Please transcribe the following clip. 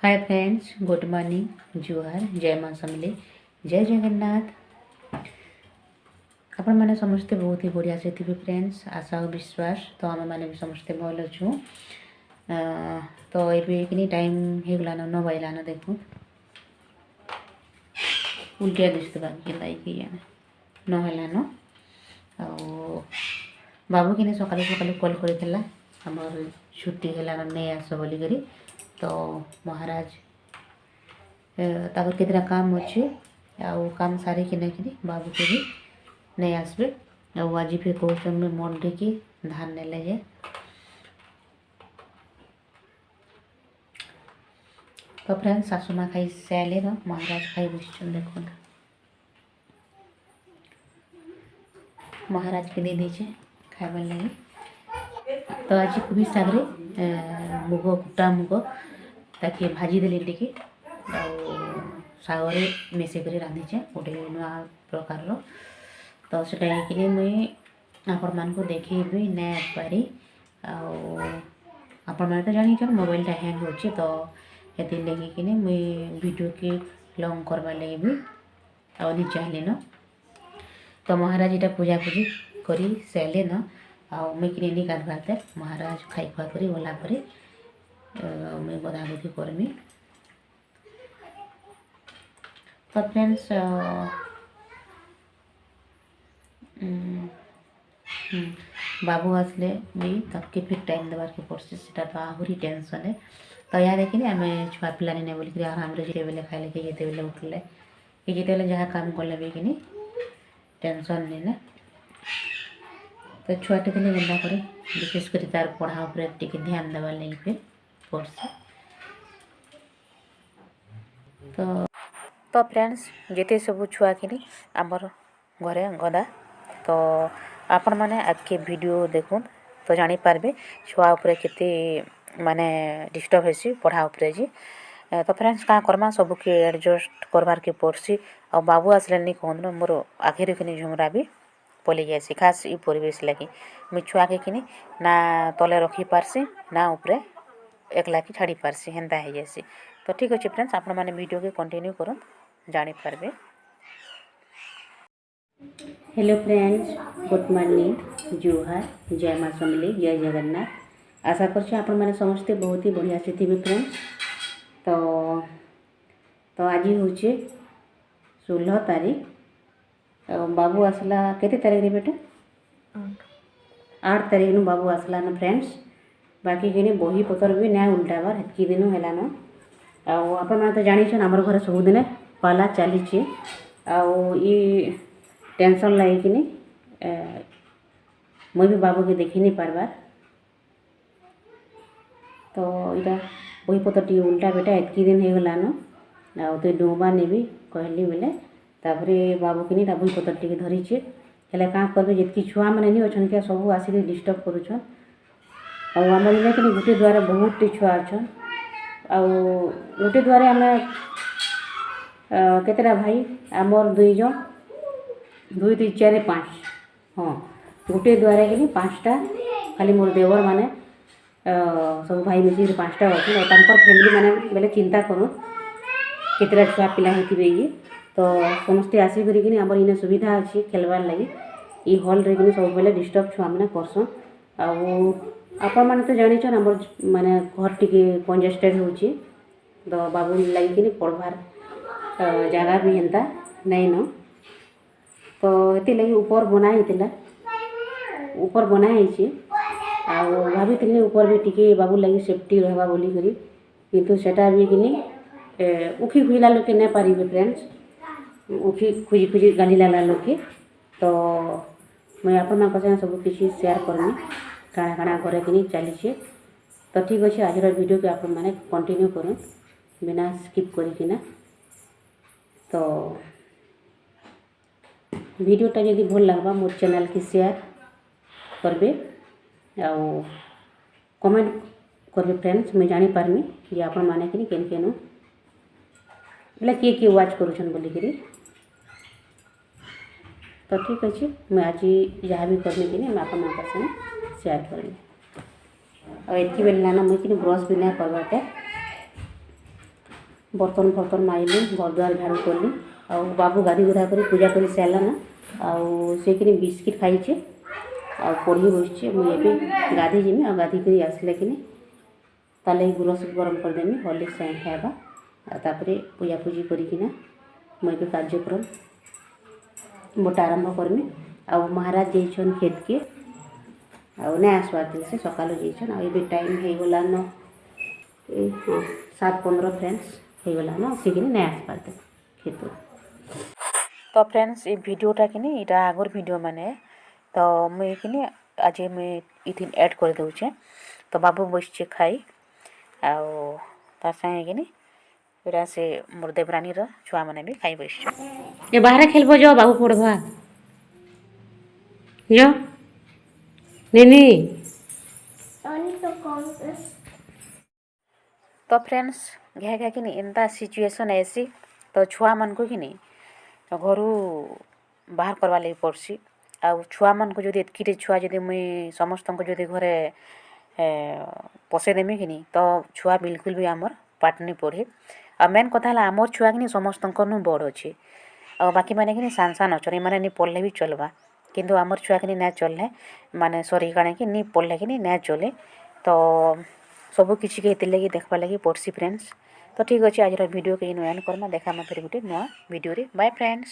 Hi friends, good morning, जुहार, जय माँ समले, जय जगन्नाथ। आपण मैंने समस्ते बहुत ही बढ़िया से थे फ्रेंड्स, आशा और विश्वास तो आम मैंने भी समस्ते भल अच्छु। तो ये टाइम हो गलान 9 बजलान देखू उल्टिया दिशते बाकी लाइक 9 हेलान। बाबू किने सकालू सकालू कॉल करथिला हमर छुट्टी हेलान नहीं आस बोलिकी। तो महाराज ताकर केतरा काम अच्छे आउ काम सारी कि बाबू के भी नहीं आसबे। आज फिर कौन में मंडी की धान नेले जे तो फ्रेंड्स सासू माँ खाई सारे न महाराज खाई बस देख महाराज के दे दीचे खाइबार लगे। तो आज कुबी सागरे मुग कुटा मुग ताकि भाजी देली टिके सागरे मिसेक रांधीचे गोटे नुआ प्रकार। तो सेटा मुई आपण मान को देखेबी ना पारी आपण मैंने तो जानी मोबाइलटा हैंग होची। तो ये लगे कि मुई वीडियो के लॉन्ग करवा लगे भी नहीं चाहले न। तो महाराज इटा पूजा पूजी करी सारे न मुई कि गाधवाते महाराज खाई खुआ कर गला मुई गधा गुधी करमी। तो फ्रेंड्स बाबू आसले भी तक फिर टाइम देवार के पड़े से तो आहरी टेंशन है। तो यहाँ देखिए आम छुआ पिला नहीं बोलिक आराम जिते बेले खाइले कि जिते बेले उठले कि जिते बेले जहाँ काम कले भी कि टेंशन नहीं ना। तो छुआटे थे गला कर विशेषकर तार पढ़ा उपर ध्यान देवार लगे फिर पड़े। तो फ्रेंड्स जिते सब छुआ कि आमर घरे गदा। तो आपण मैंने आगे वीडियो देखुन तो जानी पारबे छुआ उपरे केते माने डिस्टर्ब हेसी पढ़ा उपरे जी। तो फ्रेंड्स क्या करमा सब के एडजस्ट करवार के पड़सी। आ बाबू आसले नहीं कहूँ मोर आखिर कि झुमरा भी पलि जासी खास ये परिवेश लगी मुझ छुआ के कि ना तले रखी पारसी ना उपरे एकला की छाड़ी पारसी हेन्ता हो जासी। तो ठीक अच्छे फ्रेंड्स आपण मैंने वीडियो के कंटिन्यू करन जानी पारबे। हेलो फ्रेंड्स, गुड मॉर्निंग, जुहार, जय माँ समली, जय जगन्नाथ। आशा कर समस्ते बहुत ही बढ़िया से थे फ्रेंड्स। तो आज हूँ 16 तारीख। बाबू आसला केते तारीख रे बेटा 8 तारीख बाबू आसला न फ्रेंड्स। बाकी कि बही पतर भी ना उल्टाबार हेतकी दिन हैलान। आपण तो जानी आमर घर सबुदिन पाला चली टेंशन लगे कि मुई भी बाबू के देखी नहीं पारबार। तो इटा बही पतर टी उल्टा बेटा एतकी दिन हो गलान तो डुबा नेबी कहली बेले तापरे बाबू कि बही पतर टी धरीचे हेल्ले क्या करेंगे जितकी छुआ मैंने नहीं अच्छा क्या सब आसिक डिस्टर्ब करुछन। आम कि गोटे द्वारा बहुत टी छुआ अच्छन गोटे द्वारा आम केतरा भाई आमर 2 जन 2 3 4 5 हाँ गोटे द्वारा कि 5टा खाली मोर देवर माने सब भाई मिसी 5टा अच्छे फैमिली मैंने बेले चिंता करूँ केतरा छुआ पिला होते ये। तो समस्ते आसिक आमर इने सुविधा अच्छी खेलवार लगी ये हॉल रे सब बेले डिस्टर्ब छुआ मैंने करसन। आपण मैंने तो जानी आमर माने घर टी कंजेस्टेड हो तो बाबू लगे पढ़वार जगह भी हेन्ता नहीं न। तो ये लगी ऊपर बनाई ऊपर बनाई भाभी ऊपर भी टिके बाबू लगी सेफ्टी रहबा बोली करी किंतु सेटा भी कि उखी खुजला लोग के नहीं पारे फ्रेंड्स उखी खुजी खुजी गाली लाला लोग के। तो मैं आपण सब किसी शेयर करमी काଣା काଣା घरे कि चली। तो ठीक अच्छे आज वीडियो के आपण मैंने कंटिन्यू करूँ बिना स्किप करिकिना। तो वीडियोटा जदि भल लगवा मोर चैनल की शेयर करबे कमेंट करबे फ्रेंड्स मैं जानी पारमी जे आपण माने कि केन केनु बोले किए वाच करूछन बोलिकी। तो ठीक अच्छे मैं आज जहाँ भी करनी कि मैं आपण संगे शेयर करमी। और एतकी बेले ना मुझे ब्रश भी नहीं करवाते बर्तन फर्तन माइली घर द्वार झाड़ू कली आ बाबू गाधी गुधा कर पूजा कर सारा ना आउ से बिस्किट खाइछे आ पढ़ी बसचे मुझे गाधी जीमी आ गाधी कर आसले कि ताले गुरस गरम करदेमी हॉर्लिक्स साइन खाइबा तापर पूजा पूजी करिकिना मुझे कार्यक्रम मोटा आरंभ करमी आ महाराज जाइछन खेत के आ नहीं आसबार से सकाल जाइछन आ टाइम हो गलान 7:15 फ्रेंड्स हो गलान आसिक नहीं आसबार खेत। तो फ्रेंड्स ये वीडियोटा कि यहाँ आगर वीडियो माने तो मुझे कि आज मुझे इथिन ऐड कर दूचे। तो बाबू बसचे खाई आर सागे कि से मोर देवरानी छुआ मैंने भी खाई बस ये बाहर खेलब जाओ बाबू पढ़वा जो नीनी। तो फ्रेंड्स घे घे कि एंता सिचुएसन ऐसी तो छुआ मन को कि घर बाहर करवा लगी पड़सी आ छुआ मन को जब एतकी छुआ जब मुई समस्त को जब घरे पशेदेमी कि तो छुआ बिल्कुल भी आमर पाठ नहीं पढ़े आ मेन कथा है आमर छुआ कि समस्त बड़ अच्छे आ बाकी मैंने कि सान सान अच्छे मैंने नहीं पढ़ले भी चलवा किंतु आमर छुआ कि ना चलने माने सॉरी काणे कि नहीं पढ़ले कि ना चले तो सबू किसी के लगी देखवा लगी पड़सी फ्रेंड्स। तो ठीक अच्छे आज वीडियो के एंड करमा देखा फिर गोटे नुआ वीडियो रे बाय फ्रेंड्स।